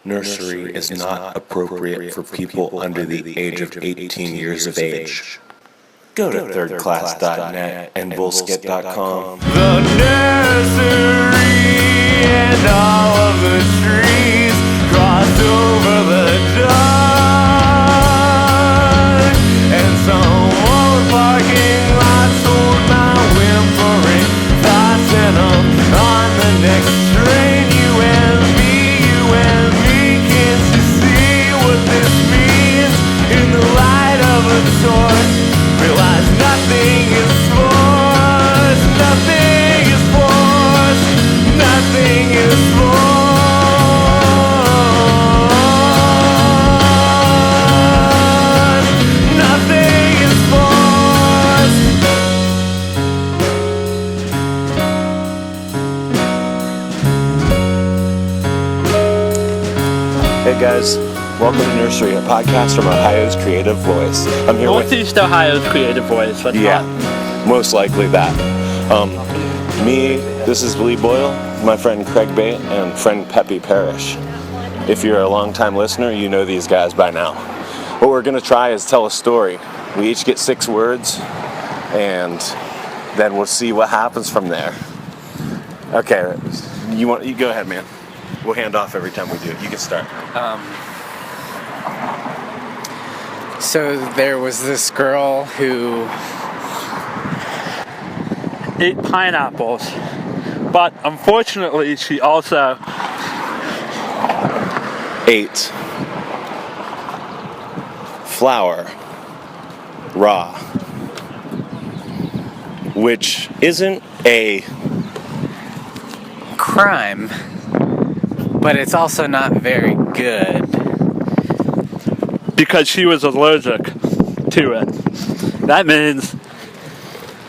Nursery is not appropriate for people under the age of 18 years of age. Go to thirdclass.net and bullskit.com. The nursery and all of the trees cross over the dark, and some old parking lot sold my whimpering thoughts, and I'm on the next train. You and me, can't you see what this means? In the light of a torch, realize nothing is forced, nothing is forced, nothing is forced, nothing is forced. Hey guys, welcome to Nursery, a podcast from Ohio's Creative Voice. I'm here with... Northeast Ohio's Creative Voice. Let's Yeah, most likely that. This is Lee Boyle, my friend Craig Beight, and friend Pepe Parish. If you're a long-time listener, you know these guys by now. What we're going to try is tell a story. We each get 6 words, and then we'll see what happens from there. Okay, you go ahead, man. We'll hand off every time we do it. You can start. So there was this girl who ate pineapples, but unfortunately she also ate flour raw, which isn't a crime, but it's also not very good. because she was allergic to it. That means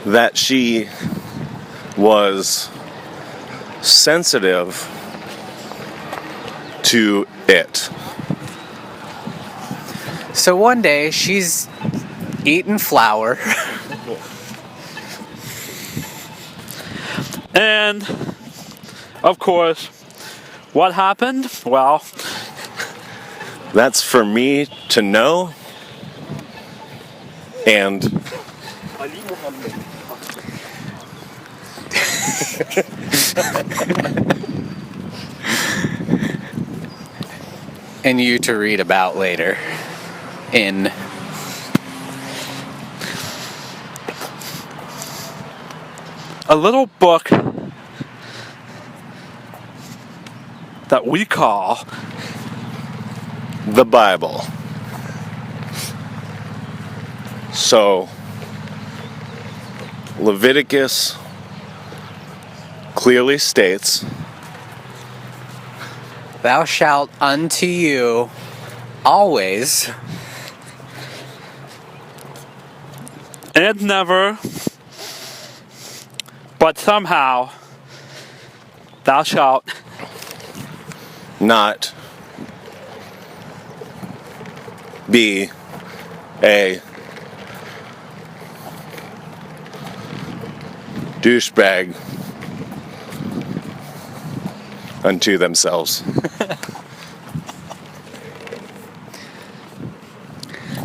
that she was sensitive to it. So one day she's eating flour. and of course, what happened? Well, that's for me to know. And and you to read about later in a little book that we call the Bible. So, Leviticus clearly states, "Thou shalt unto you always and never, but somehow thou shalt not be a douchebag unto themselves."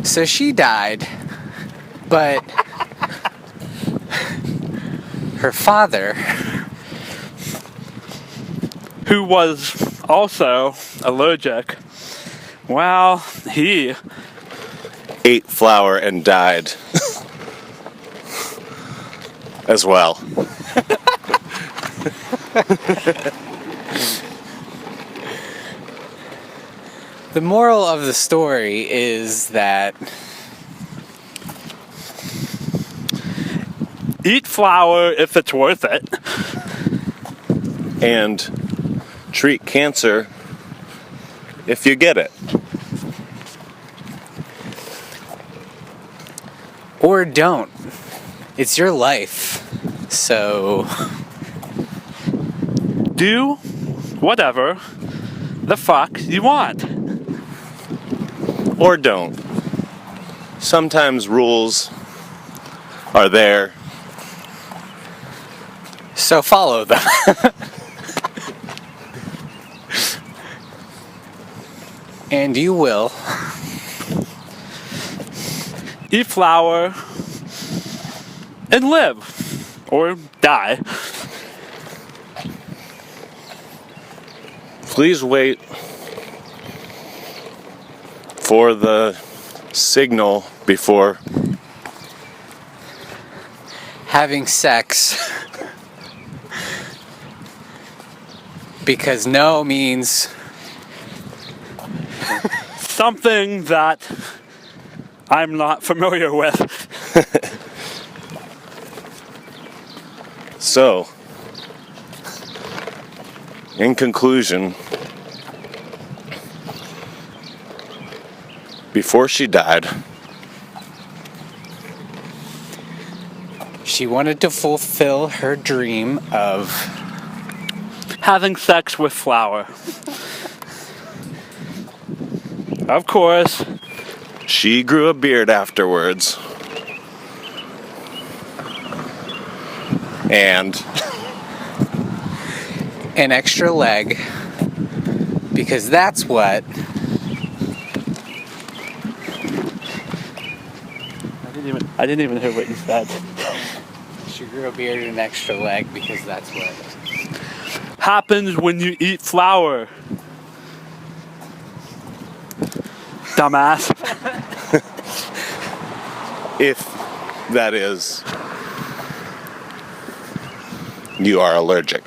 So she died, but her father, who was also allergic, well, he ate flour and died as well. the moral of the story is that eat flour if it's worth it. And treat cancer if you get it. or don't. It's your life. So do whatever the fuck you want. Or don't. Sometimes rules are there. So follow them. And you will. Eat flour and live. Or die. Please wait for the signal before Having sex. Because no means something that I'm not familiar with. So, in conclusion, before she died, she wanted to fulfill her dream of having sex with flour. Of course. she grew a beard afterwards. And an extra leg. Because that's what I didn't even hear what you said. she grew a beard and an extra leg because that's what happens when you eat flour. Dumbass. if that is, you are allergic.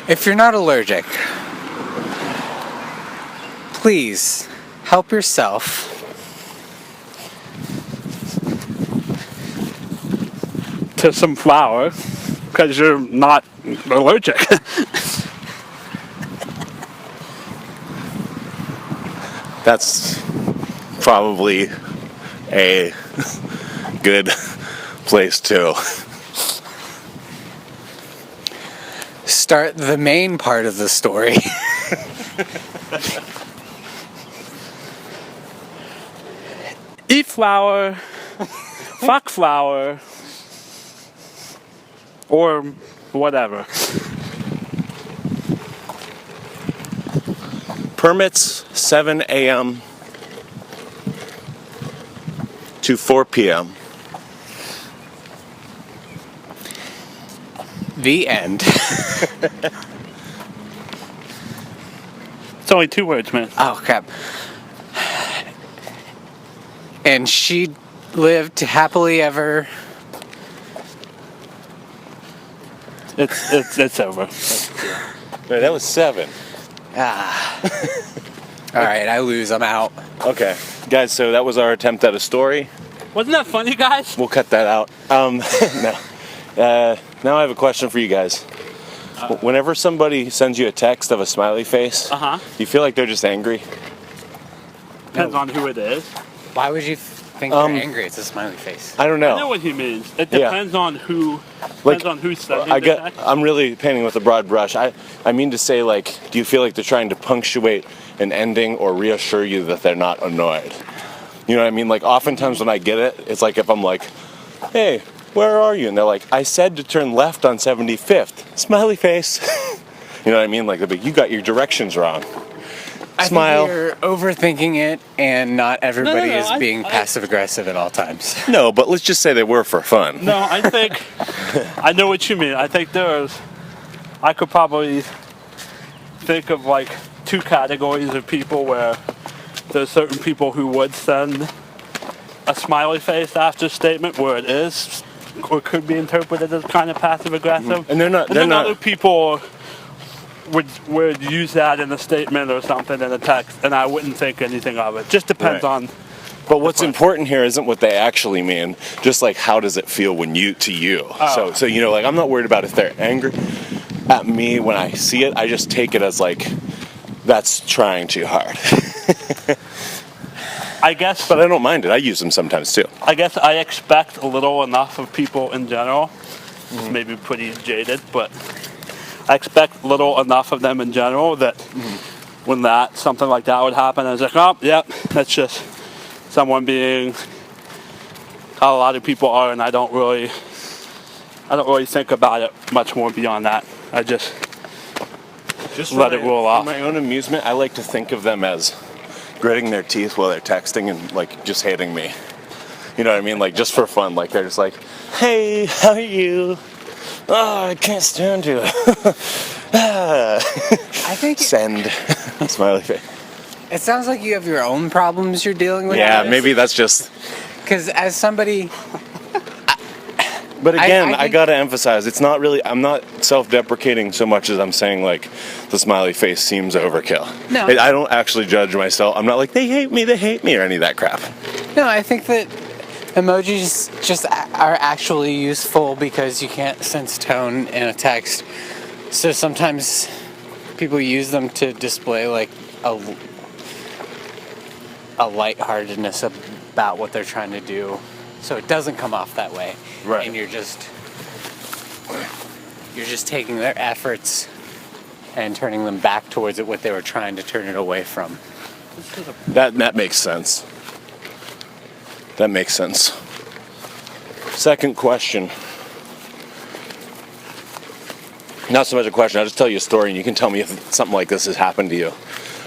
If you're not allergic, please help yourself. To some flour, because you're not allergic. That's probably a good place to Start the main part of the story. Eat flour, fuck flour, or whatever. permits 7 a.m. to 4 p.m. The end. It's only 2 words, man. Oh, crap. And she lived happily ever. It's over. No, that was 7. All right, I lose. I'm out. Okay, guys, so that was our attempt at a story. Wasn't that funny, guys? We'll cut that out. No. Now I have a question for you guys. Whenever somebody sends you a text of a smiley face, you feel like they're just angry? Depends on who it is. Why would you think they're angry? It's a smiley face. I don't know. I know what he means. It depends on who. Depends on who's sending the text. I'm really painting with a broad brush. I mean to say, like, do you feel like they're trying to punctuate an ending or reassure you that they're not annoyed? You know what I mean? Like, oftentimes when I get it, it's like if I'm like, hey, where are you? And they're like, I said to turn left on 75th. Smiley face. You know what I mean? Like, you got your directions wrong. Smile. I think you're overthinking it, and not everybody No, is being passive-aggressive at all times. No, but let's just say they were for fun. No, I think I know what you mean. I think I could probably think of like 2 categories of people where there's certain people who would send a smiley face after a statement where it is or could be interpreted as kind of passive aggressive. And they're not. Other people would use that in a statement or something in a text, and I wouldn't think anything of it. Just depends on. But what's important here isn't what they actually mean. Just like how does it feel when to you. Oh. So you know, like I'm not worried about if they're angry at me when I see it. I just take it as like that's trying too hard. I guess. But I don't mind it. I use them sometimes too. I guess I expect little enough of people in general. Maybe pretty jaded, but I expect little enough of them in general that when something like that would happen, I was like, oh, yep, that's just someone being how a lot of people are, and I don't really I don't really think about it much more beyond that. I just let it roll off. For my own amusement, I like to think of them as gritting their teeth while they're texting and like just hating me. You know what I mean? Like just for fun. Like they're just like, hey, how are you? Oh, I can't stand you. I think Send. Smiley face. it sounds like you have your own problems you're dealing with. Yeah, maybe that's just... Because as somebody... But again, I I gotta emphasize, it's not really, I'm not self-deprecating so much as I'm saying, like, the smiley face seems overkill. No. I don't actually judge myself. I'm not like, they hate me, or any of that crap. No, I think that emojis just are actually useful because you can't sense tone in a text. So sometimes people use them to display, like, a lightheartedness about what they're trying to do. So it doesn't come off that way. Right. And you're just taking their efforts and turning them back towards it, what they were trying to turn it away from. That makes sense. That makes sense. Second question. Not so much a question, I'll just tell you a story and you can tell me if something like this has happened to you.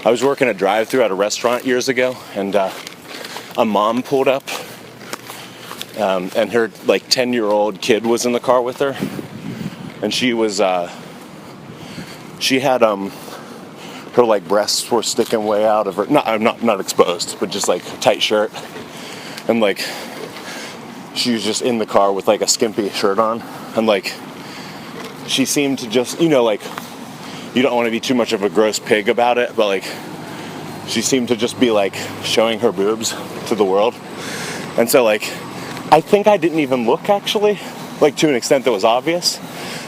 I was working a drive-thru at a restaurant years ago and a mom pulled up and her like 10-year-old kid was in the car with her, and she had her like breasts were sticking way out of her, not exposed, but just like a tight shirt, and like she was just in the car with like a skimpy shirt on, and like she seemed to just, you know, like you don't want to be too much of a gross pig about it, but like she seemed to just be like showing her boobs to the world. And so like I think I didn't even look, actually, like to an extent that was obvious,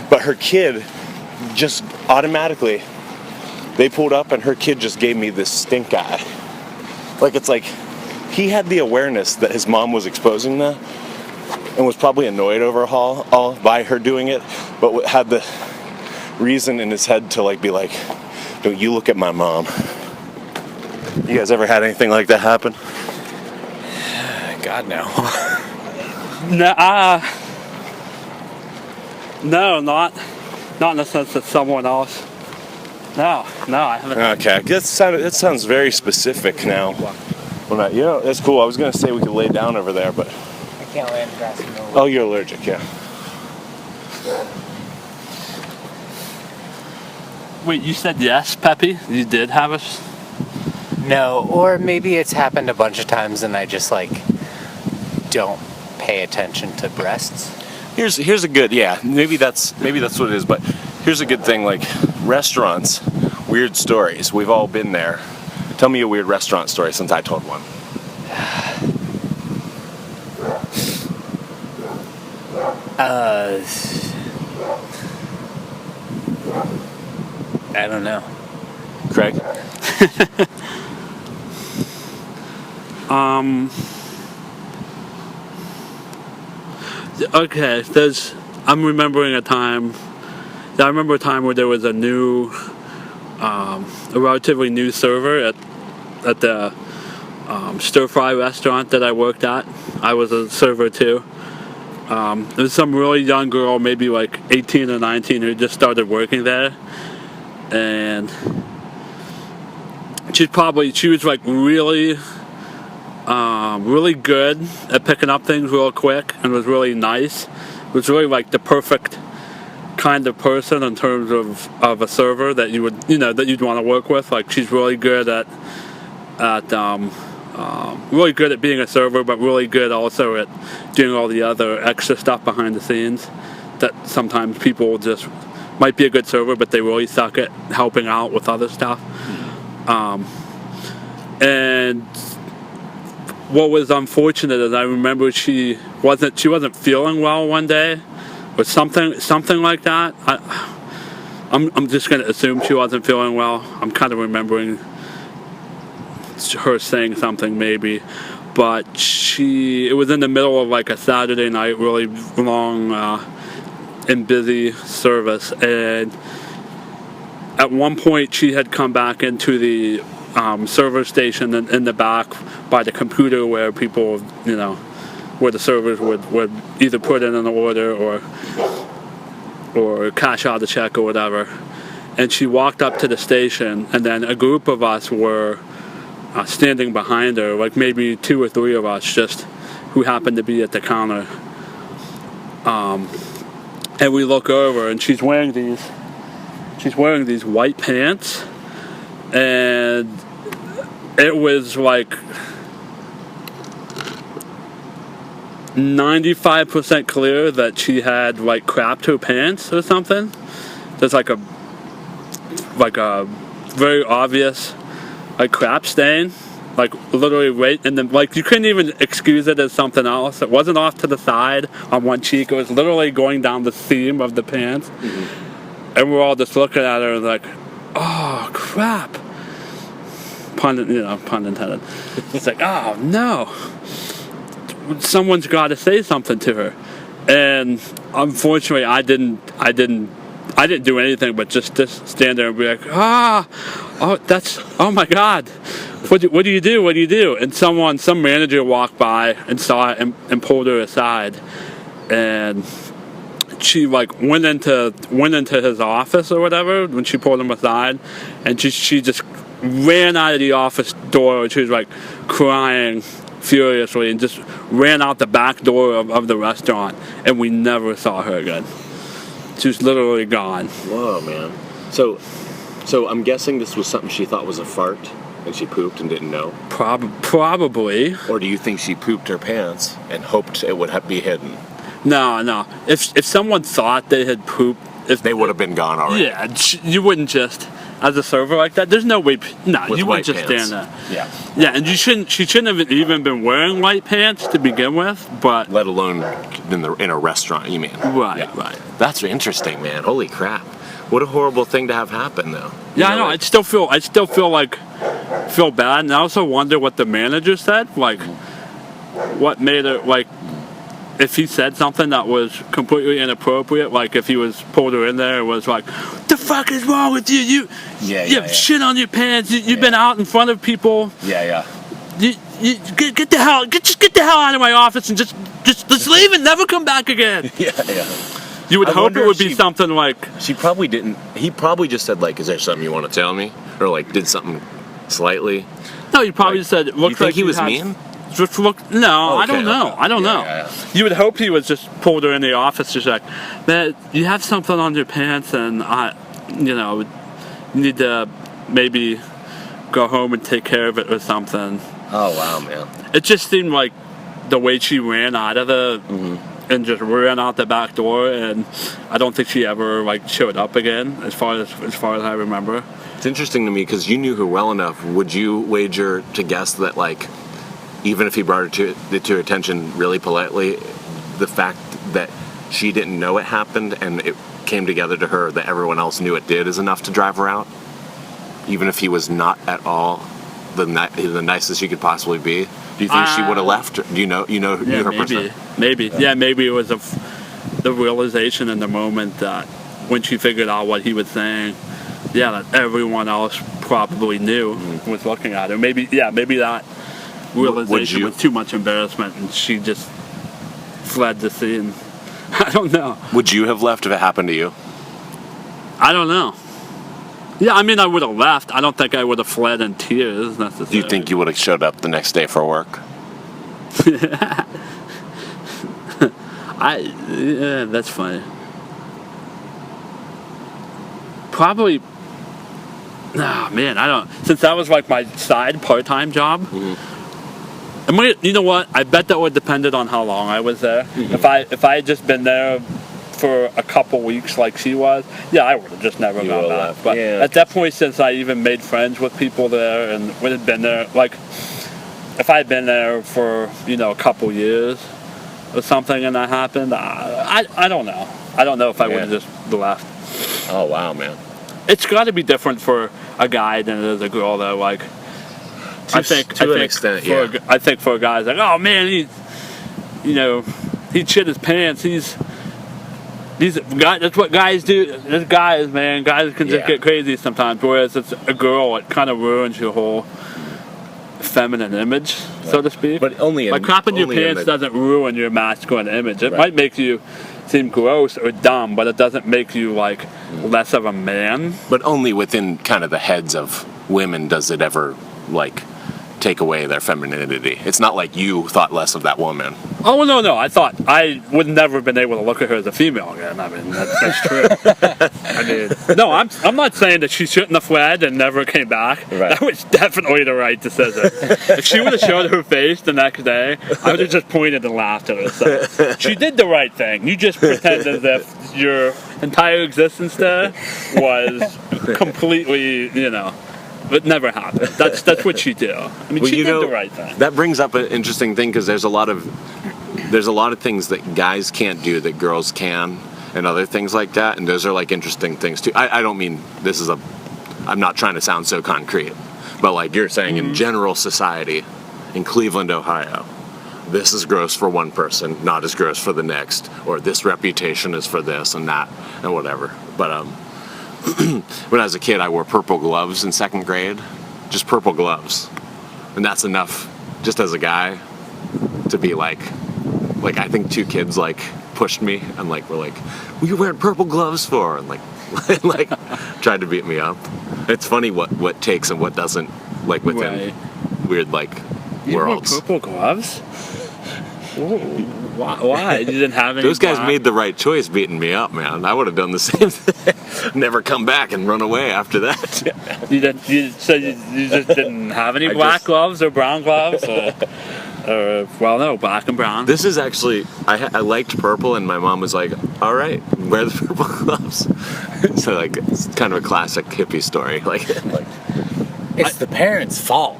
but her kid just automatically, they pulled up and her kid just gave me this stink eye. Like it's like he had the awareness that his mom was exposing that and was probably annoyed over all by her doing it, but had the reason in his head to like be like, don't you look at my mom. You guys ever had anything like that happen? God, no. No, not in the sense that someone else. No, I haven't. Okay, that sounds very specific now. Well, you know, that's cool. I was gonna say we could lay down over there, but I can't lay in the grass. No. oh, you're allergic, yeah. Wait, you said yes, Pepe? You did have us? No, or maybe it's happened a bunch of times and I just like don't pay attention to breasts. Here's a good, yeah, maybe that's what it is, but here's a good thing, like restaurants, weird stories. We've all been there. Tell me a weird restaurant story since I told one. I don't know. Craig? Okay, I'm remembering a time. I remember a time where there was a relatively new server at the stir fry restaurant that I worked at. I was a server too. There was some really young girl, maybe like 18 or 19, who just started working there, and she was like really good at picking up things real quick and was really nice. Was really like the perfect kind of person in terms of a server that you would, that you'd want to work with. Like she's really good at really good at being a server, but really good also at doing all the other extra stuff behind the scenes that sometimes people just might be a good server, but they really suck at helping out with other stuff. And what was unfortunate is I remember she wasn't feeling well one day, or something like that. I'm just gonna assume she wasn't feeling well. I'm kind of remembering her saying something maybe, but it was in the middle of like a Saturday night, really long and busy service, and at one point she had come back into the server station in the back by the computer where people, where the servers would either put in an order or cash out the check or whatever. And she walked up to the station, and then a group of us were standing behind her, like maybe 2 or 3 of us, just who happened to be at the counter. And we look over, and she's wearing these white pants, and it was like 95% clear that she had like crapped her pants or something. There's like a very obvious like crap stain, like literally right in the, like you couldn't even excuse it as something else. It wasn't off to the side on one cheek. It was literally going down the seam of the pants. Mm-hmm. And we're all just looking at her like, oh crap. Pun intended. It's like, oh no. Someone's got to say something to her. And unfortunately I didn't do anything but just stand there and be like, oh my God, what do you do? And some manager walked by and saw it and pulled her aside, and she like went into his office or whatever when she pulled him aside, and she just ran out of the office door, and she was like crying furiously and just ran out the back door of the restaurant, and we never saw her again. She was literally gone. Whoa, man. So I'm guessing this was something she thought was a fart, and she pooped and didn't know? Probably. Or do you think she pooped her pants and hoped it would be hidden? No. If someone thought they had pooped... They would have been gone already. Yeah, you wouldn't just... As a server like that, there's no way... No, you wouldn't just stand there. Yeah. Yeah, and she shouldn't have even been wearing white pants to begin with, but... Let alone in a restaurant, you mean? Right, yeah. Right. That's interesting, man. Holy crap. What a horrible thing to have happen, though. Yeah, I know. I still feel bad, and I also wonder what the manager said. Like, what made it, like... If he said something that was completely inappropriate, like if he was pulled her in there and was like, "The fuck is wrong with you? You have shit on your pants. You've been out in front of people. Yeah. You get the hell out of my office and just leave and never come back again." Yeah. You would hope it would be something like. She probably didn't. He probably just said like, "Is there something you want to tell me?" Or like did something slightly. No, he probably said. It looks you think like he was mean? No, I don't know. Okay. I don't know. Yeah. You would hope he was just pulled her in the office, just like, "Man, you have something on your pants, and you need to maybe go home and take care of it or something." Oh wow, man! It just seemed like the way she ran out of it and just ran out the back door, and I don't think she ever like showed up again, as far as I remember. It's interesting to me because you knew her well enough. Would you wager to guess that like? Even if he brought it to her attention really politely, the fact that she didn't know it happened and it came together to her that everyone else knew it did is enough to drive her out? Even if he was not at all the nicest you could possibly be? Do you think she would have left? Do you know her person? Maybe. Yeah, maybe it was the realization in the moment that when she figured out what he was saying, that everyone else probably knew was looking at her. Maybe that realization was too much embarrassment and she just fled the scene. I don't know. Would you have left if it happened to you? I don't know. Yeah, I mean, I would have left. I don't think I would have fled in tears necessarily. Do you think you would have showed up the next day for work? That's funny. Probably. Oh man, I don't. Since that was like my side part-time job. Mm-hmm. You know what? I bet that would have depended on how long I was there. Mm-hmm. If I had just been there for a couple weeks like she was, I would have just never gone back. But at that point, since I even made friends with people there and would have been there, like if I had been there for a couple years or something and that happened, I don't know. I don't know if I would have just left. Oh wow, man! It's got to be different for a guy than it is a girl, though. Like. I think for a guy, it's like, oh man, he shit his pants. He's guy. That's what guys do. There's guys, man. Guys can just get crazy sometimes. Whereas it's a girl, it kind of ruins your whole feminine image, so to speak. But only in, like crapping your only in pants the- doesn't ruin your masculine image. It Right. might make you seem gross or dumb, but it doesn't make you like less of a man. But only within kind of the heads of women does it ever like take away their femininity. It's not like you thought less of that woman. Oh no! I thought I would never have been able to look at her as a female again. I mean, that's true. I mean, no, I'm not saying that she shouldn't have fled and never came back. Right. That was definitely the right decision. If she would have showed her face the next day, I would have just pointed and laughed at her. So she did the right thing. You just pretend as if your entire existence there was completely, it never happened. That's what she did. I mean, Well, she did the right thing. That brings up an interesting thing because there's a lot of things that guys can't do that girls can, and other things like that, and those are like interesting things too. I don't mean I'm not trying to sound so concrete, but like you're saying in general society, in Cleveland, Ohio, this is gross for one person, not as gross for the next, or this reputation is for this and that and whatever. But when I was a kid, I wore purple gloves in 2nd grade, just purple gloves, and that's enough, just as a guy, to be like I think 2 kids like pushed me and like were like, "What are you wearing purple gloves for?" and like tried to beat me up. It's funny what takes and what doesn't, like within weird like worlds. You wore purple gloves? Why? You didn't have any. Those guys black? made the right choice beating me up, man. I would have done the same thing. Never come back and run away after that. You didn't. You said you just didn't have any black gloves or brown gloves, or well, no, black and brown. This is actually I liked purple, and my mom was like, "All right, wear the purple gloves." So like it's kind of a classic hippie story. Like It's the parents' fault.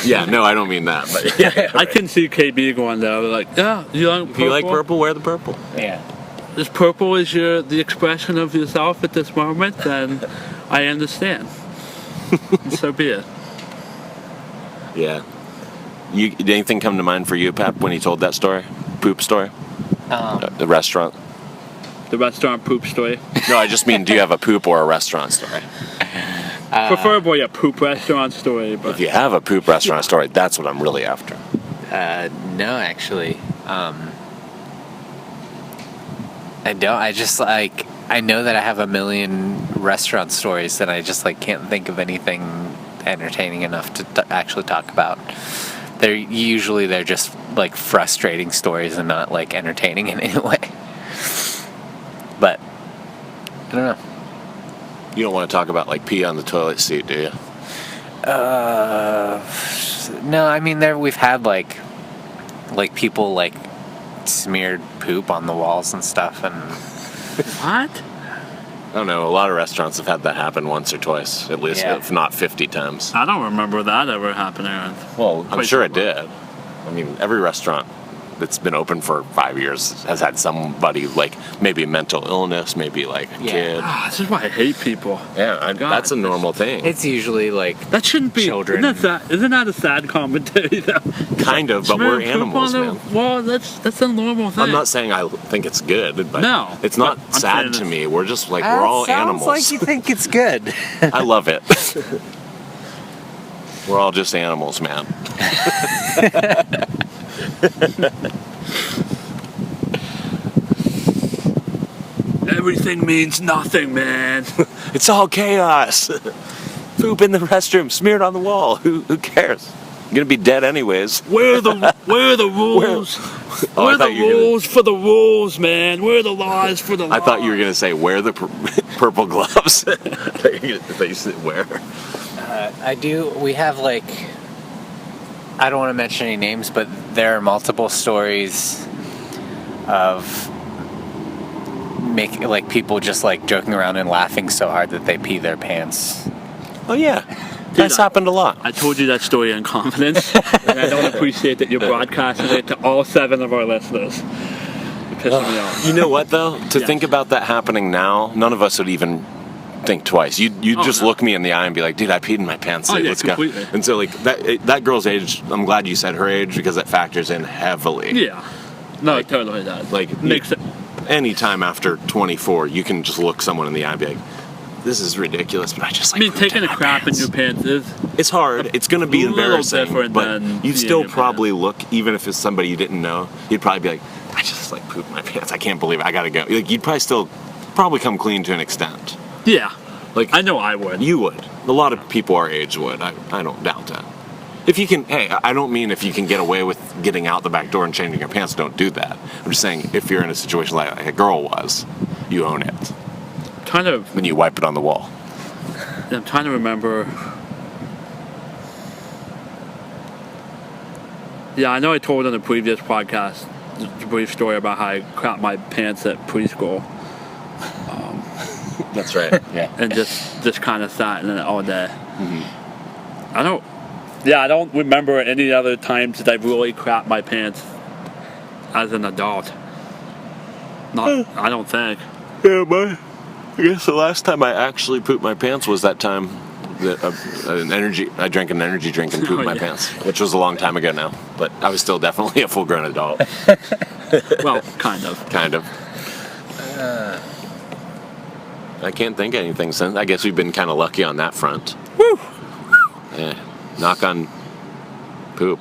yeah, no, I don't mean that, but yeah. I can see KB going there, like, yeah, you like purple? If you like purple, wear the purple. Yeah. If purple is the expression of yourself at this moment, then I understand. So be it. Yeah. Did anything come to mind for you, Pep, when he told that story? Poop story? The restaurant? The restaurant poop story. No, I just mean, do you have a poop or a restaurant story? Preferably a poop restaurant story, but If you have a poop restaurant story, that's what I'm really after. No, actually. I don't. I just like. I know that I have a million restaurant stories, and I just like can't think of anything entertaining enough to actually talk about. They're just like frustrating stories and not like entertaining in any way. But I don't know. You don't want to talk about like pee on the toilet seat, do you? No, I mean we've had like people like smeared poop on the walls and stuff, and what? I don't know. A lot of restaurants have had that happen once or twice, at least, Yeah. if not 50 times. I don't remember that ever happening. Well, I'm Wait, sure so it did. I mean, every restaurant that's been open for 5 years has had somebody, like, maybe a mental illness, maybe, like, a kid. This is why I hate people. Yeah, God. that's a normal thing. it's usually like That shouldn't be. Children. Isn't that a sad commentary, though? Kind of, but we're Smearing poop on animals, man. Well, that's a normal thing. I'm not saying I think it's good, but No, it's not but I'm sad saying to it's- me. We're just, like, we're all sounds animals. like you think it's good. I love it. We're all just animals, man. Everything means nothing, man. It's all chaos. Poop in the restroom, smeared on the wall. Who cares? You're gonna be dead anyways. Where are the rules? Oh, I Where are the thought you were gonna- rules for the rules, man? Where are the laws for the laws? I thought you were gonna say wear the purple gloves. I thought you said wear. I do. We have like. I don't want to mention any names, but there are multiple stories of like people just like joking around and laughing so hard that they pee their pants. Oh yeah, that's happened a lot. I told you that story in confidence, and I don't appreciate that you're broadcasting it to all 7 of our listeners. It pisses me off. You know what though? To Yeah. think about that happening now, none of us would even think twice. You'd just no. look me in the eye and be like, "Dude, I peed in my pants. Oh, yeah, Let's completely. go." And so like that girl's age. I'm glad you said her age because that factors in heavily. Yeah. No, it totally does. Like Makes it. Anytime after 24, you can just look someone in the eye and be like, this is ridiculous, but I just I like mean, pooped taking a my crap in pants. your pants is It's hard. It's going to be a little embarrassing, different but than you'd peeing still your probably look, even if it's somebody you didn't know, you'd probably be like, I just like pooped my pants. I can't believe it. I got to go. Like, you'd probably still come clean to an extent. yeah. Like, I know I would. You would. A lot of people our age would. I don't doubt that. If you can, hey, I don't mean if you can get away with getting out the back door and changing your pants, don't do that. I'm just saying if you're in a situation like a girl was, you own it. Kind of. Then you wipe it on the wall. I'm trying to remember. Yeah, I know I told on the previous podcast a brief story about how I crapped my pants at preschool. That's right. Yeah. And just kind of sat in it all day. Mm-hmm. I don't remember any other times that I've really crapped my pants as an adult. I don't think. Yeah, I guess the last time I actually pooped my pants was that time that I drank an energy drink and pooped my pants, which was a long time ago now. But I was still definitely a full-grown adult. Well, kind of. Kind of. I can't think of anything since. I guess we've been kind of lucky on that front. Woo! Yeah. Knock on poop.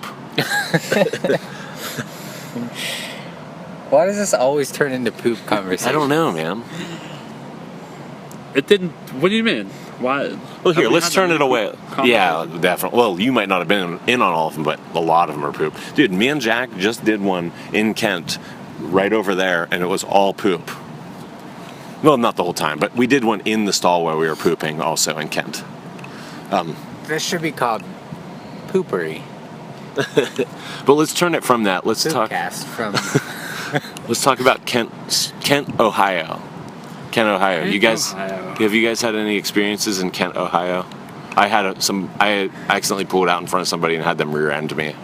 Why does this always turn into poop conversation? I don't know, man. It didn't. What do you mean? Why? Well, here, Have we let's had turn that it away. conversation? Yeah, definitely. Well, you might not have been in on all of them, but a lot of them are poop. Dude, me and Jack just did one in Kent, right over there, and it was all poop. Well, not the whole time, but we did one in the stall where we were pooping, also in Kent. This should be called poopery. But let's turn it from that. Let's talk. Poopcast from. Let's talk about Kent, Ohio. Kent, Ohio. You guys, Ohio. have you guys had any experiences in Kent, Ohio? I had I accidentally pulled out in front of somebody and had them rear-end me.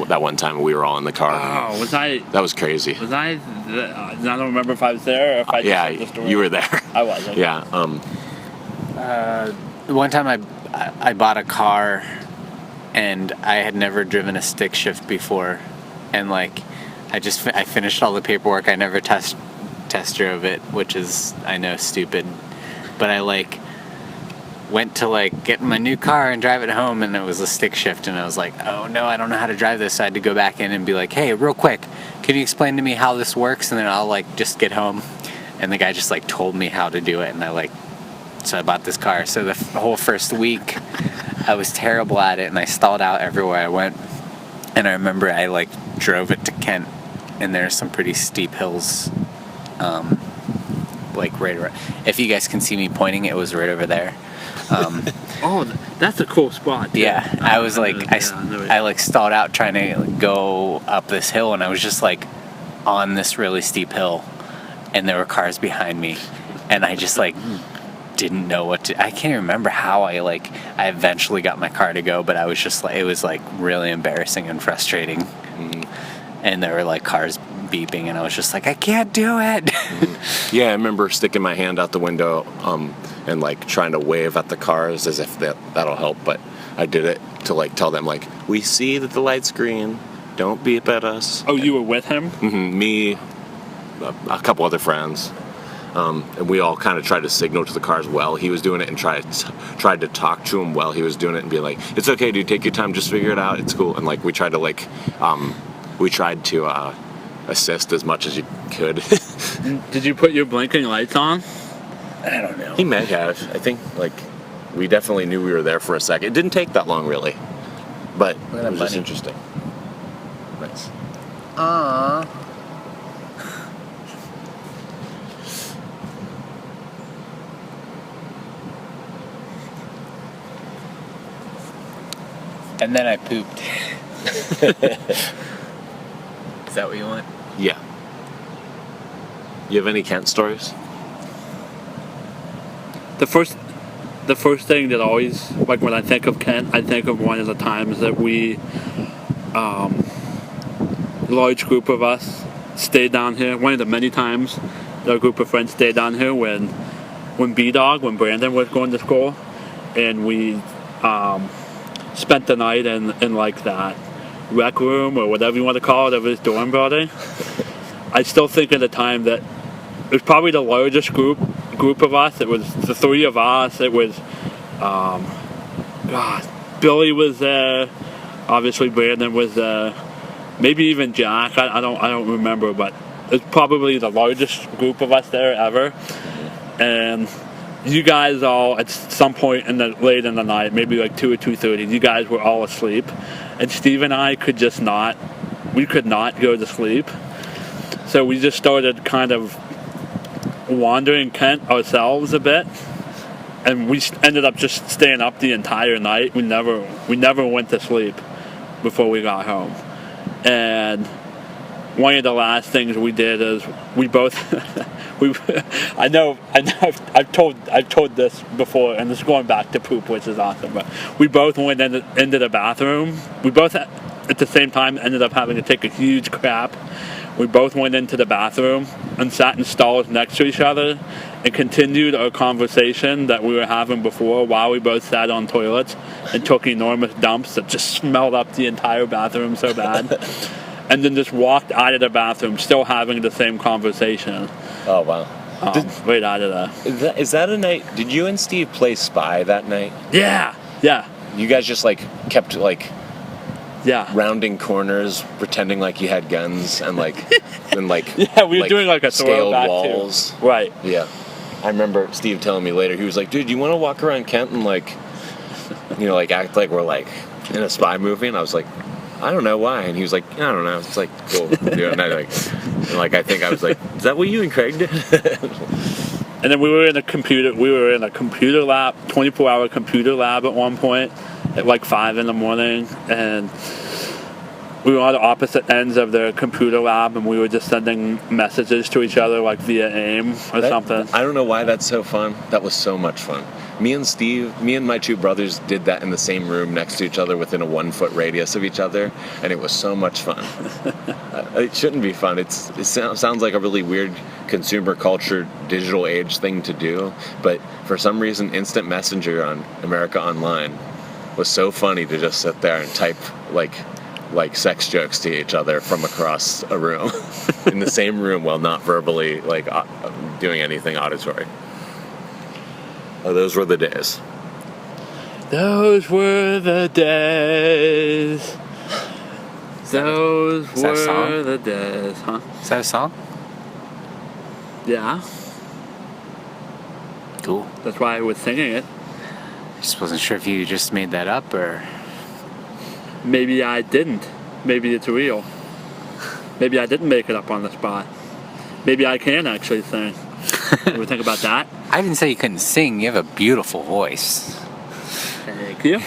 That one time we were all in the car. Oh, was I? That was crazy. Was I? I don't remember if I was there or if I. Yeah, just heard the story. you were there. I was. Okay. Yeah. One time I bought a car, and I had never driven a stick shift before, and like I finished all the paperwork. I never test drove it, which is, I know, stupid, but I like went to like get my new car and drive it home, and it was a stick shift, and I was like, oh no, I don't know how to drive this. So I had to go back in and be like, hey, real quick, can you explain to me how this works, and then I'll like just get home. And the guy just like told me how to do it, and so I bought this car. So the whole first week I was terrible at it, and I stalled out everywhere I went. And I remember I like drove it to Kent, and there's some pretty steep hills, like right around. If you guys can see me pointing, it was right over there. Oh, that's a cool spot. Too. Yeah, I was like, I like stalled out trying to go up this hill, and I was just like on this really steep hill, and there were cars behind me, and I just like didn't know what to. I can't remember how I eventually got my car to go, but I was just like, it was like really embarrassing and frustrating. And there were like cars beeping, and I was just like, I can't do it. Yeah, I remember sticking my hand out the window and like trying to wave at the cars as if that'll help, but I did it to like tell them like, we see that the light's green, don't beep at us. Oh, you were with him? Mm-hmm. Me, a couple other friends, and we all kind of tried to signal to the cars while he was doing it, and tried to talk to him while he was doing it, and be like, it's okay, dude, take your time, just figure it out, it's cool. And like we tried to assist as much as you could. Did you put your blinking lights on? I don't know. He may have. I think like we definitely knew we were there for a second. It didn't take that long really, but it was just interesting. Nice. Aww. And then I pooped. Is that what you want? Yeah. You have any Kent stories? The first thing that always, like when I think of Kent, I think of one of the times that we, a large group of us stayed down here. One of the many times that a group of friends stayed down here when when Brandon was going to school, and we spent the night in like that rec room or whatever you want to call it of his dorm building. I still think at the time that it was probably the largest group group of us. It was the three of us. It was, Billy was there. Obviously, Brandon was there. Maybe even Jack. I don't remember, but it's probably the largest group of us there ever. And you guys all, at some point late in the night, maybe like 2 or 2:30, you guys were all asleep. And Steve and I could not go to sleep. So we just started kind of wandering Kent ourselves a bit. And we ended up just staying up the entire night. We never went to sleep before we got home. And one of the last things we did is we both I know I've told this before, and this is going back to poop, which is awesome, but we both went into the bathroom. We both at the same time ended up having to take a huge crap. We both went into the bathroom and sat in stalls next to each other and continued our conversation that we were having before while we both sat on toilets and took enormous dumps that just smelled up the entire bathroom so bad. And then just walked out of the bathroom still having the same conversation. Oh, wow. Right out of there. Is that a night? Did you and Steve play Spy that night? Yeah. You guys just kept Yeah. rounding corners, pretending like you had guns, and Yeah, we were doing a scaled throwback walls. too. Right. Yeah, I remember Steve telling me later. He was like, "Dude, you want to walk around Kent and act like we're in a spy movie?" And I was like, "I don't know why." And he was like, "I don't know. It's cool." And I I think I was like, "Is that what you and Craig did?" And then we were in a computer lab, 24-hour computer lab at one point at 5 in the morning, and we were on the opposite ends of the computer lab, and we were just sending messages to each other via AIM or something. I don't know why that's so fun. That was so much fun. Me and my two brothers did that in the same room next to each other within a 1-foot radius of each other, and it was so much fun. It shouldn't be fun. It sounds like a really weird consumer culture, digital age thing to do, but for some reason, Instant Messenger on America Online was so funny to just sit there and type sex jokes to each other from across a room in the same room while not verbally doing anything auditory. Oh, those were the days. Those were the days. Those were the days, huh? Is that a song? Yeah. Cool. That's why I was singing it. Just wasn't sure if you just made that up or... Maybe I didn't. Maybe it's real. Maybe I didn't make it up on the spot. Maybe I can actually sing. Ever think about that? I didn't say you couldn't sing. You have a beautiful voice. Thank you.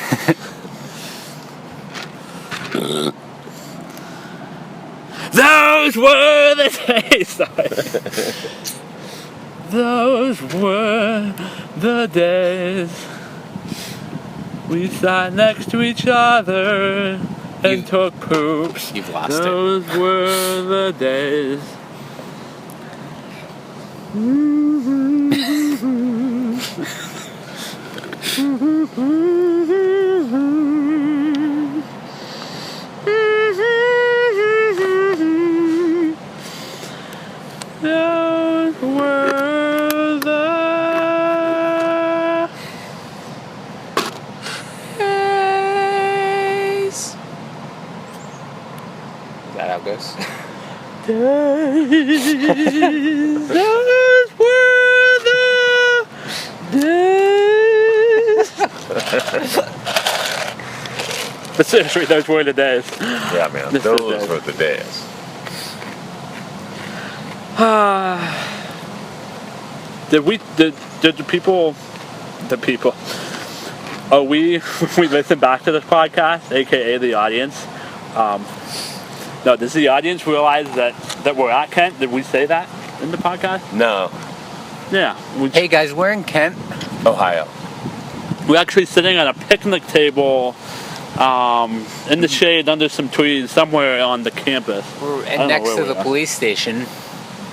Those were the days. Sorry. Those were the days. We sat next to each other and took poops. You've lost Those were the days. Those were the days. Is that how it goes? Days. Those were the days. But seriously, those were the days. Yeah, man, This those is were the days. Did the people, we listen back to this podcast, aka the audience. No, does the audience realize that we're at Kent? Did we say that in the podcast? No, Yeah. Hey guys, we're in Kent. Ohio. We're actually sitting at a picnic table in the shade under some trees somewhere on the campus. We're don't know next where to we the are. police station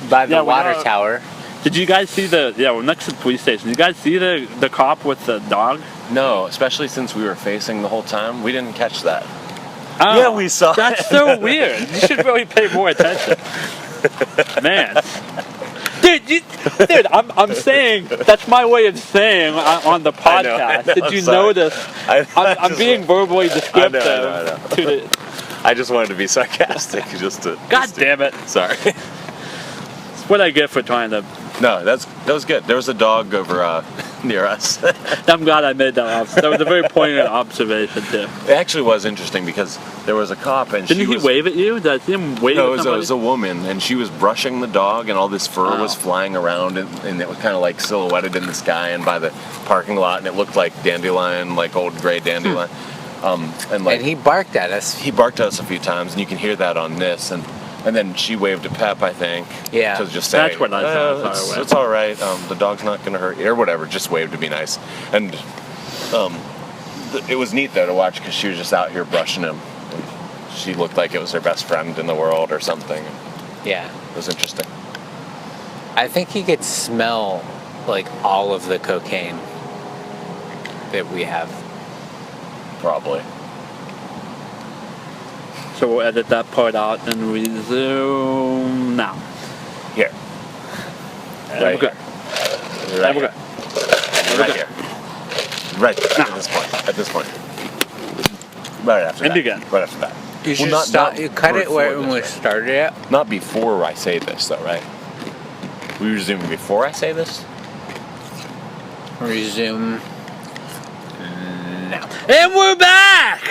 by the Yeah, we water are. tower. Did you guys see we're next to the police station. Did you guys see the cop with the dog? No, especially since we were facing the whole time, we didn't catch that. Oh, Yeah, we saw That's it. so weird. You should really pay more attention. Man. Dude, I'm saying that's my way of saying on the podcast. Did you notice? I'm being verbally descriptive. I know. To the, I just wanted to be sarcastic, just to. God damn it! Sorry. It's what I get for trying to. No, that was good. There was a dog over near us. I'm glad I made that. That was a very poignant observation too. It actually was interesting because there was a cop and Didn't he wave at you? Did I see him wave No, at it somebody? was a woman, and she was brushing the dog, and all this fur was flying around, and it was kind of like silhouetted in the sky and by the parking lot, and it looked like dandelion, like old gray dandelion. And he barked at us. He barked at us a few times, and you can hear that on this, and then she waved at Pep, I think. Yeah. To just say, That's what I thought. it's all right. The dog's not going to hurt you, or whatever. Just waved to be nice. And it was neat, though, to watch, because she was just out here brushing him. She looked like it was her best friend in the world or something. Yeah. It was interesting. I think he could smell, like, all of the cocaine that we have. Probably. So we'll edit that part out and resume now. Here. And Right we're good. Right And we're here. good. Right here. Right there, Now. at this point. Right after And that. again. Right after that. You should not- stop. not You cut it where before when we this, started it. Not before I say this, though, right? We resume before I say this? Resume. Now. And we're back!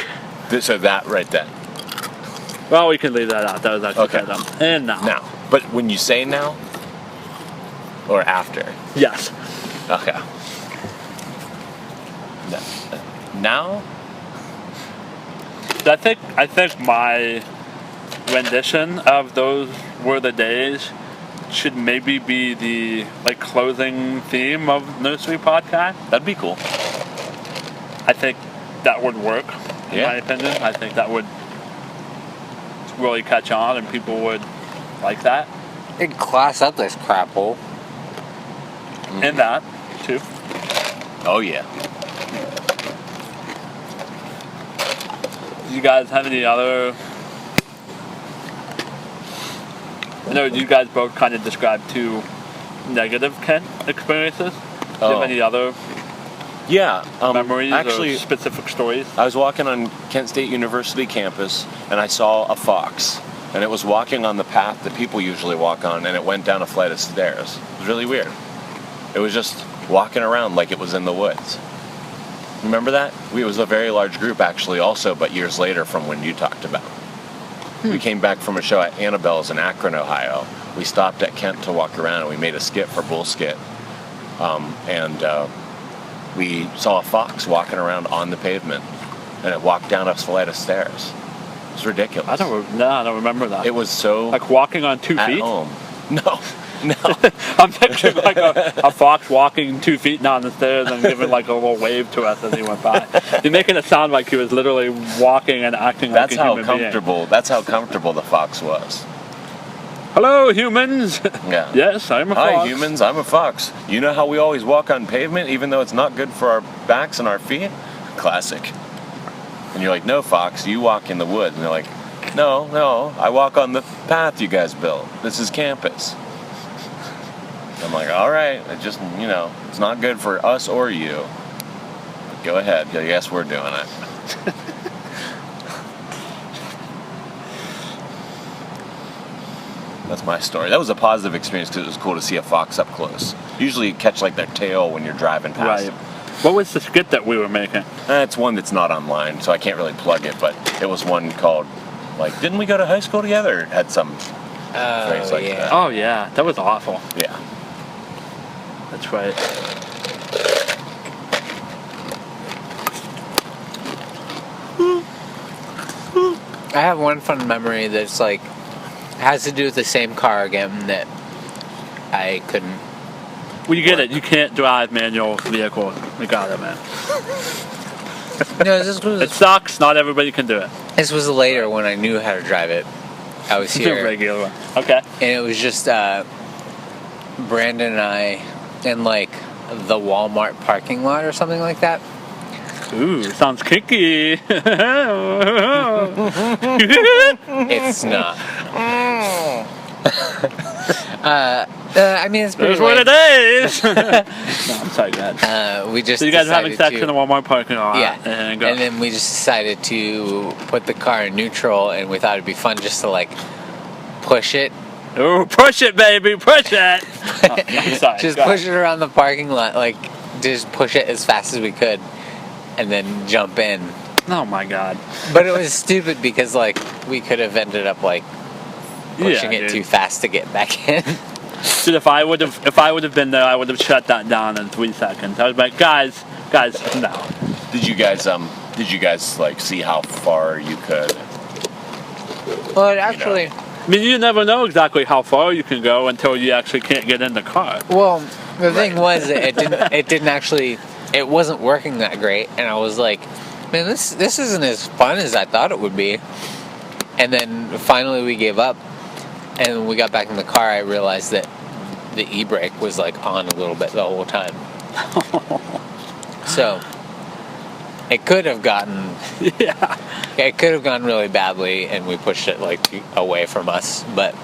So that right then. Well, we can leave that out. That was actually Okay. kind of dumb. And now. Now. But when you say now, or after? Yes. Okay. Now? I think my rendition of those were the days should maybe be the closing theme of Nursery podcast. That'd be cool. I think that would work, in Yeah. my opinion. I think that would really catch on and people would like that. It'd class up this crap hole. And that, too. Oh, yeah. Do you guys have any other... I know you guys both kind of described two negative Kent experiences. Do you have any other Yeah. memories actually, or specific stories? I was walking on Kent State University campus, and I saw a fox. And it was walking on the path that people usually walk on, and it went down a flight of stairs. It was really weird. It was just walking around like it was in the woods. Remember that? It was a very large group, actually, also, but years later from when you talked about. We came back from a show at Annabelle's in Akron, Ohio. We stopped at Kent to walk around, and we made a skit for Bullskit. We saw a fox walking around on the pavement, and it walked down a flight of stairs. It was ridiculous. I don't remember that. It was so like walking on 2 at feet? home. No. I'm picturing like a fox walking 2 feet down the stairs and giving like a little wave to us as he went by. You're making it sound like he was literally walking and acting like a human being. That's how comfortable the fox was. Hello, humans. Yeah. Yes, I'm a Hi, fox. humans. I'm a fox. You know how we always walk on pavement, even though it's not good for our backs and our feet? Classic. And you're like, no, fox, you walk in the woods. And they're like, no, I walk on the path you guys built. This is campus. I'm like, all right, it just, it's not good for us or you. Go ahead. Yes, we're doing it. That's my story. That was a positive experience because it was cool to see a fox up close. Usually you catch like their tail when you're driving past. Right. What was the skit that we were making? It's one that's not online, so I can't really plug it, but it was one called, didn't we go to high school together? It had some phrase like that. Oh, yeah. That was awful. Yeah. That's right. I have one fun memory that's has to do with the same car again that I couldn't. Well, you get it. You can't drive manual vehicles. We got it, man. No, It sucks. Not everybody can do it. this was later when I knew how to drive it. I was here, Regular one. Okay. and it was just Brandon and I in the Walmart parking lot or something like that. Ooh, sounds kinky. It's not. I mean, it's pretty There's what lame. it is. No, I'm sorry, go ahead. We just So you guys are having decided sex in a Walmart parking lot. Yeah, And and then we just decided to put the car in neutral, and we thought it'd be fun just to like push it, oh, push it, baby, push it. I'm sorry. just go push ahead. it around the parking lot, like just push it as fast as we could, and then jump in. Oh my God. But it was stupid because like we could have ended up like pushing it dude. too fast to get back in. Dude, if I would have been there, I would have shut that down in 3 seconds. I was like, guys, no. Did you guys like see how far you could? Well, it actually, I mean, you never know exactly how far you can go until you actually can't get in the car. well, the thing was that it didn't actually, it wasn't working that great, and I was like, man, this isn't as fun as I thought it would be. And then finally we gave up, and when we got back in the car, I realized that the e-brake was like on a little bit the whole time. So it could have gotten, Yeah. it could have gone really badly, and we pushed it like away from us, but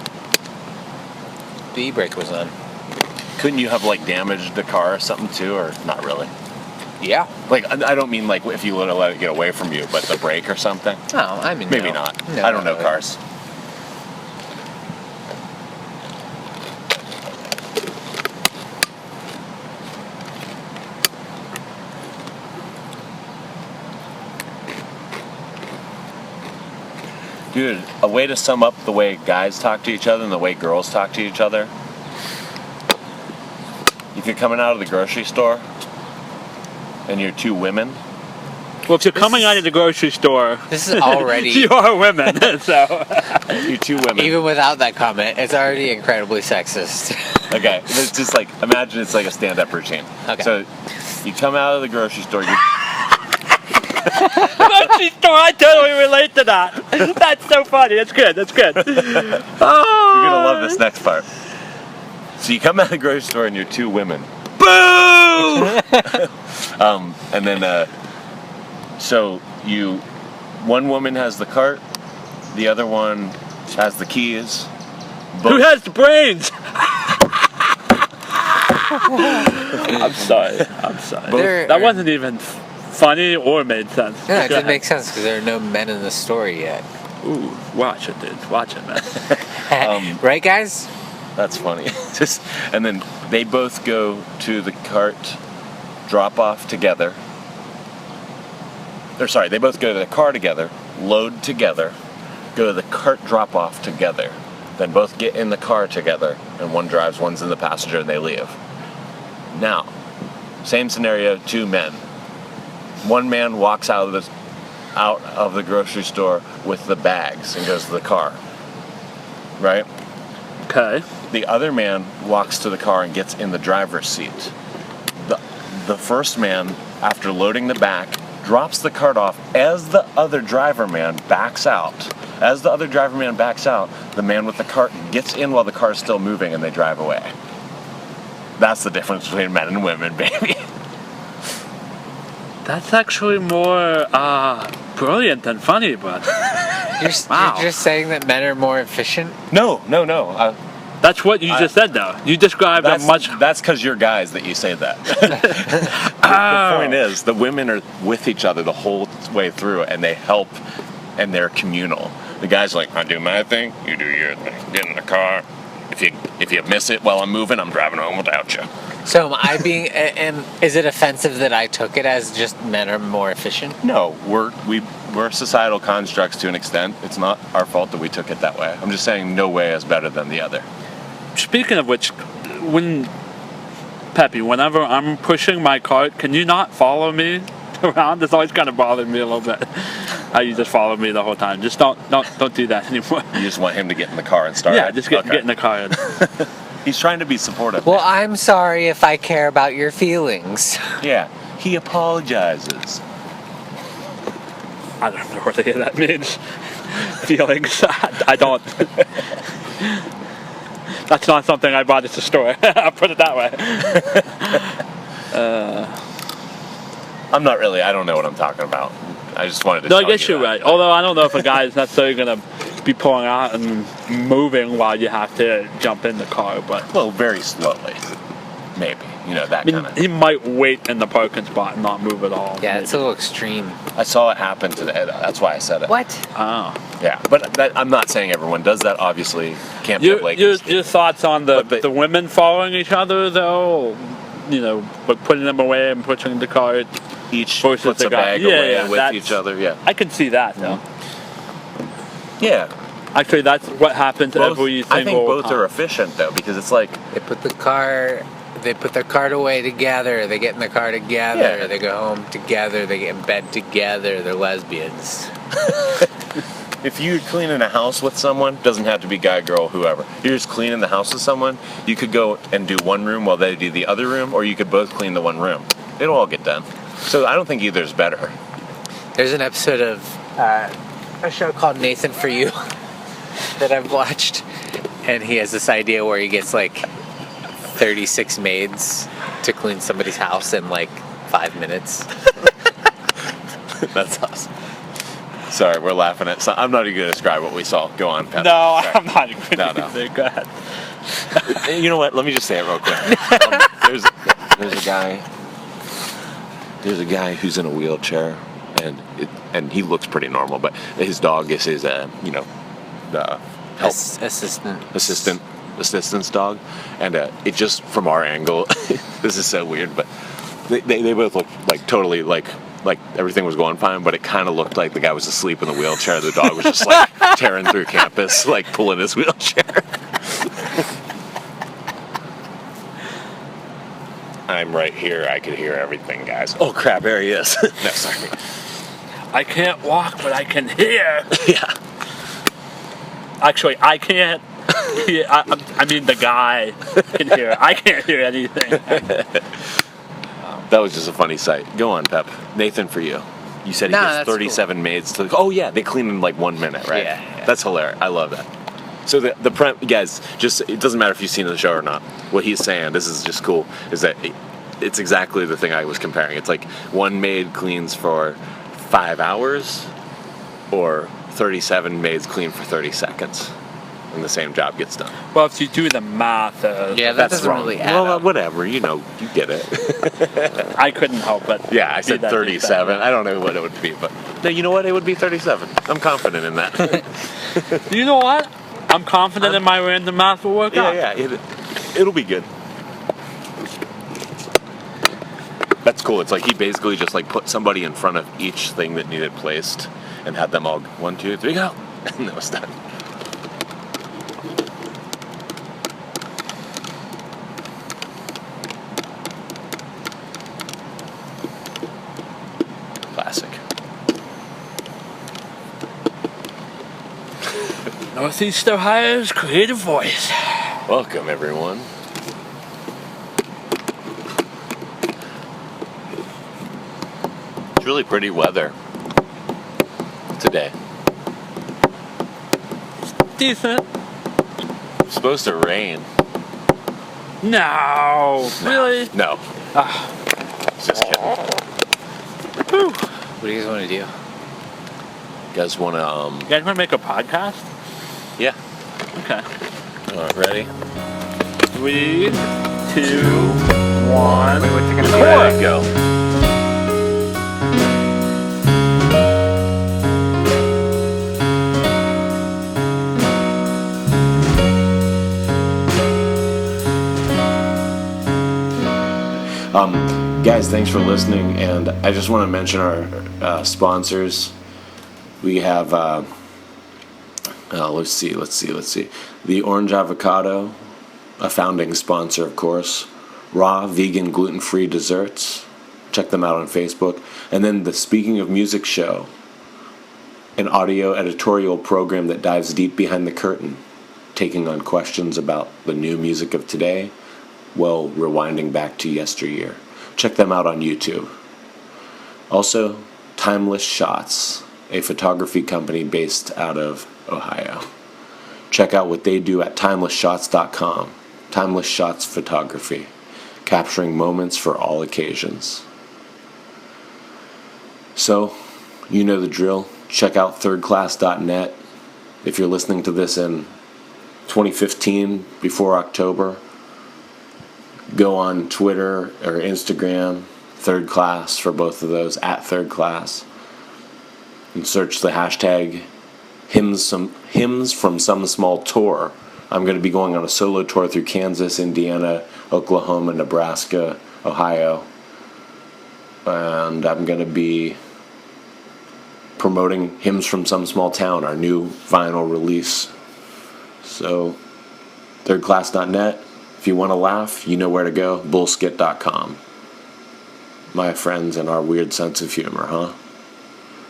the e-brake was on. Couldn't you have like damaged the car or something too, or not really? Yeah. Like I don't mean like if you let it get away from you, but the brake or something. No, I mean Maybe no. not. No, I don't know really. cars. Dude, a way to sum up the way guys talk to each other and the way girls talk to each other. If you're coming out of the grocery store and you're 2 women, Well, if you're coming out of the grocery store, This is already, you are women. So you're 2 women. even without that comment, it's already incredibly sexist. Okay, it's just like, imagine it's like a stand-up routine. Okay. So you come out of the grocery store, you grocery store, I totally relate to that. That's so funny. That's good. That's good. Oh, you're gonna love this next part. So you come out of the grocery store and you're 2 women. Boo! And then, so one woman has the cart, the other one has the keys. Who has the brains? I'm sorry. There- That wasn't even funny or made sense. No, it Go didn't ahead. make sense because there are no men in the story yet. Ooh, watch it, dude. Watch it, man. Right, guys? That's funny. And then they both go to the cart drop off together. Or sorry, they both go to the car together, load together, go to the cart drop off together, then both get in the car together, and one drives, one's in the passenger, and they leave. Now, same scenario, 2 men. One man walks out of the grocery store with the bags and goes to the car. Right? Okay. The other man walks to the car and gets in the driver's seat. The first man, after loading the back, drops the cart off as the other driver man backs out. As the other driver man backs out, the man with the cart gets in while the car is still moving and they drive away. That's the difference between men and women, baby. That's actually more brilliant than funny, but Wow. You're just saying that men are more efficient? No. that's what you just said, though. You described a much. That's because you're guys that you say that. The point is, the women are with each other the whole way through, and they help, and they're communal. The guy's like, I do my thing, you do your thing. Get in the car. If you miss it while I'm moving, I'm driving home without you. So am I being, is it offensive that I took it as just men are more efficient? No, we're societal constructs to an extent. It's not our fault that we took it that way. I'm just saying no way is better than the other. Speaking of which, Pepe, whenever I'm pushing my cart, can you not follow me around? It's always kind of bothered me a little bit. How you just follow me the whole time. Just don't do that anymore. You just want him to get in the car and start Yeah, it? just get in the car. He's trying to be supportive. Well, I'm sorry if I care about your feelings. Yeah, he apologizes. I don't know what any of that means. Feelings. I don't. That's not something I bought at the store. I'll put it that way. I don't know what I'm talking about. I just wanted to No, I tell guess you you're that. right. Although I don't know if a guy is necessarily going to be pulling out and moving while you have to jump in the car. But Well, very slowly, maybe. You know, that I mean, kind of. he might wait in the parking spot and not move at all. Yeah, maybe. it's a little extreme. I saw it happen today, though. That's why I said it. What? Oh. Yeah, but I'm not saying everyone does that. Obviously, can't be a blanket Your statement. thoughts on the But- women following each other, though? You know, but putting them away and pushing in the car. Each versus puts the a guy. bag Yeah, away yeah, with that's- each other. Yeah, I can see that, though. yeah. Actually, that's what happens Both, every single I think both time. are efficient though, because it's like They put their cart away together. They get in the car together. Yeah. They go home together. They get in bed together. They're lesbians. if you're cleaning a house with someone, doesn't have to be guy, girl, whoever. You're just cleaning the house with someone. You could go and do one room while they do the other room, or you could both clean the one room. It'll all get done. So I don't think either's better. There's an episode of a show called Nathan For You that I've watched, and he has this idea where he gets like 36 maids to clean somebody's house in like 5 minutes. That's awesome. Sorry, we're laughing at. I'm not even going to describe what we saw. Go on, Pep. No, Sorry. I'm not agreeing No, no. with it. Go ahead. You know what? Let me just say it real quick. There's a guy. There's a guy who's in a wheelchair, and he looks pretty normal, but his dog is his help assistant's dog, and it just from our angle, this is so weird, but they both look like totally like everything was going fine, but it kind of looked like the guy was asleep in the wheelchair. The dog was just like tearing through campus, like pulling his wheelchair. I'm right here. I could hear everything, guys. Oh crap! There he is. No, sorry. I can't walk, but I can hear. Yeah. Actually, I can't. I mean, the guy can hear. I can't hear anything. That was just a funny sight. Go on, Pep. Nathan, for you. You said he No, gets that's 37 maids to. Oh yeah, they clean in like 1 minute, right? Yeah. That's hilarious. I love that. So guys, just it doesn't matter if you've seen the show or not. What he's saying, this is just cool, is that it's exactly the thing I was comparing. It's like one maid cleans for 5 hours, or 37 maids clean for 30 seconds, and the same job gets done. Well, if you do the math, Yeah, that doesn't really add Well, up. whatever. You know, you get it. I couldn't help but. Yeah, I be said that 37. I don't know what it would be, but no, you know what? It would be 37. I'm confident in that. You know what? I'm confident in my random math will work out. yeah, it'll be good. That's cool. It's like he basically just like put somebody in front of each thing that needed placed and had them all 1, 2, 3, go, and that was done. Classic. Northeast Ohio's creative voice. Welcome, everyone. It's really pretty weather today. Decent. It's supposed to rain. No. Really? No. Just kidding. Whew. What do you guys want to do? You guys want to, You guys want to make a podcast? yeah. Okay. Ready? 3, 2, 1. What's it gonna be? Ready, go. Guys, thanks for listening, and I just want to mention our sponsors. We have, let's see. The Orange Avocado, a founding sponsor, of course. Raw, vegan, gluten-free desserts. Check them out on Facebook. And then the Speaking of Music show, an audio editorial program that dives deep behind the curtain, taking on questions about the new music of today, while rewinding back to yesteryear. Check them out on YouTube. Also, Timeless Shots, a photography company based out of Ohio. Check out what they do at timelessshots.com. Timeless Shots Photography, capturing moments for all occasions. So, you know the drill. Check out thirdclass.net If you're listening to this in 2015, before October, go on Twitter or Instagram, Third Class for both of those, at Third Class, and search the hashtag hymns from some small tour. I'm going to be going on a solo tour through Kansas, Indiana, Oklahoma, Nebraska, Ohio, and I'm going to be promoting Hymns from Some Small Town, our new vinyl release. So, thirdclass.net. If you want to laugh, you know where to go. Bullskit.com. My friends and our weird sense of humor, huh?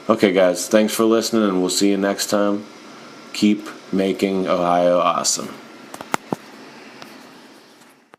Okay, guys, thanks for listening, and we'll see you next time. Keep making Ohio awesome.